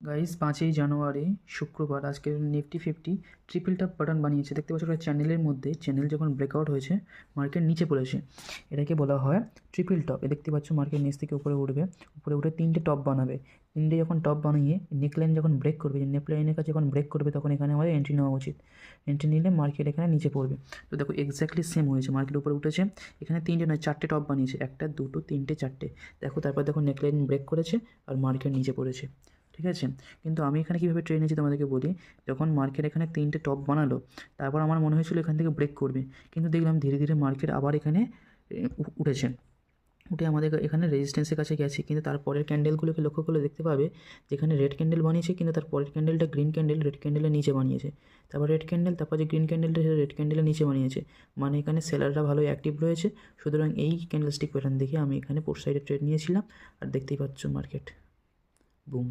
Guys 5ই জানুয়ারি শুক্রবার আজকের Nifty fifty triple top button বানিয়েছে। দেখতে পাচ্ছ একটা চ্যানেলের মধ্যে চ্যানেল যখন ব্রেকআউট হয়েছে মার্কেট নিচে পড়েছে, এটাকে বলা হয় ট্রিপল টপ। দেখতে পাচ্ছ মার্কেট নিচ থেকে উপরে উঠবে, উপরে উঠে তিনটে টপ বানাবে। তিনটে যখন টপ বানিয়ে নেকলাইন যখন ব্রেক করবে, নেকলাইনের কাছে যখন ব্রেক করবে তখন এখানে আমাদের এন্ট্রি নেওয়া উচিত। এন্ট্রি নিলে মার্কেট এখানে নিচে পড়বে। তো দেখো এক্স্যাক্টলি সেম হয়েছে, মার্কেট উপরে উঠেছে, এখানে তিনটে নয় চারটে টপ বানিয়েছে, একটা দুটো তিনটে চারটে। দেখো তারপর দেখো নেকলাইন ব্রেক করেছে আর মার্কেট নিচে পড়েছে, ঠিক আছে। কিন্তু আমি এখানে কীভাবে ট্রেড নিয়েছি তোমাদেরকে বলি। যখন মার্কেট এখানে তিনটে টপ বানালো, তারপর আমার মনে হয়েছিল এখান থেকে ব্রেক করবে, কিন্তু দেখলাম ধীরে ধীরে মার্কেট আবার এখানে উঠেছে, উঠে আমাদের এখানে রেজিস্ট্যান্সের কাছে গেছে। কিন্তু তারপরের ক্যান্ডেলগুলোকে লক্ষ্য করলে দেখতে পাবে যেখানে রেড ক্যান্ডেল বানিয়েছে, কিন্তু তার পরের ক্যান্ডেলটা গ্রিন ক্যান্ডেল রেড ক্যান্ডেলের নিচে বানিয়েছে। তারপর রেড ক্যান্ডেল, তারপর যে গ্রিন ক্যান্ডেলটা রেড ক্যান্ডেলের নিচে বানিয়েছে, মানে এখানে সেলাররা ভালোই অ্যাক্টিভ রয়েছে। সুতরাং এই ক্যান্ডেলস্টিক প্যাটার্ন দেখে আমি এখানে পোর্ট সাইডে ট্রেড নিয়েছিলাম। আর দেখতেই পাচ্ছ মার্কেট বুম।